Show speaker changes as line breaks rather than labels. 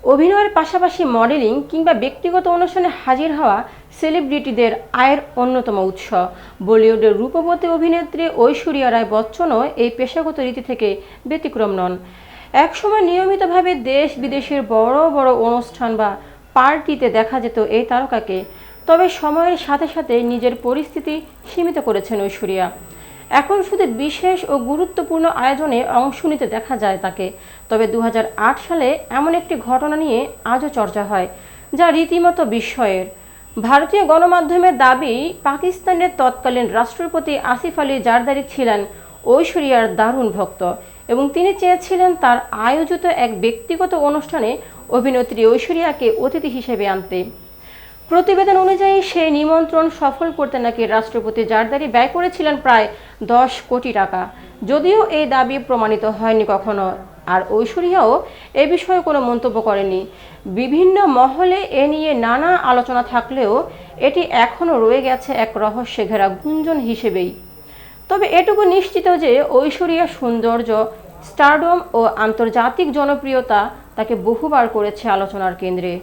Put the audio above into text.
অভিনয়ের পাশাপাশি মডেলিং কিংবা ব্যক্তিগত অনুষ্ঠানে হাজির হওয়া সেলিব্রিটিদের আয়ের অন্যতম উৎস। বলিউডের রূপবতী অভিনেত্রী ঐশ্বরিয়া রায় বচ্চনও এই পেশাগত রীতি থেকে ব্যতিক্রম নন। একসময় নিয়মিতভাবে দেশ বিদেশের বড় বড় অনুষ্ঠান বা পার্টিতে দেখা যেত এই তারকাকে। তবে সময়ের সাথে সাথে নিজের পরিস্থিতি সীমিত করেছেন ঐশ্বরিয়া। এখন শুধু বিশেষ ও গুরুত্বপূর্ণ আয়োজনে অংশ নিতে দেখা যায় তাকে। তবে 2008 সালে এমন একটি ঘটনা নিয়ে আজও চর্চা হয়, যা রীতিমতো বিস্ময়ের। ভারতীয় গণমাধ্যমের দাবি, পাকিস্তানের তৎকালীন রাষ্ট্রপতি আসিফ আলী জারদারি ছিলেন ঐশ্বরিয়ার দারুণ ভক্ত এবং তিনি চেয়েছিলেন তার আয়োজিত এক ব্যক্তিগত অনুষ্ঠানে অভিনেত্রী ঐশ্বরিয়াকে অতিথি হিসেবে আনতে। প্রতিবেদন অনুযায়ী সেই নিমন্ত্রণ সফল করতে নাকি রাষ্ট্রপতি জারদারি ব্যয় করেছিলেন প্রায় 10 কোটি টাকা। যদিও এই দাবি প্রমাণিত হয়নি কখনো, আর ঐশ্বরিয়াও এ বিষয়ে কোনো মন্তব্য করেনি। বিভিন্ন মহলে এ নিয়ে নানা আলোচনা থাকলেও এটি এখনও রয়ে গেছে এক রহস্যে ঘেরা গুঞ্জন হিসেবেই। তবে এটুকু নিশ্চিত যে ঐশ্বরিয়ার সৌন্দর্য, স্টারডম ও আন্তর্জাতিক জনপ্রিয়তা তাকে বহুবার করেছে আলোচনার কেন্দ্রে।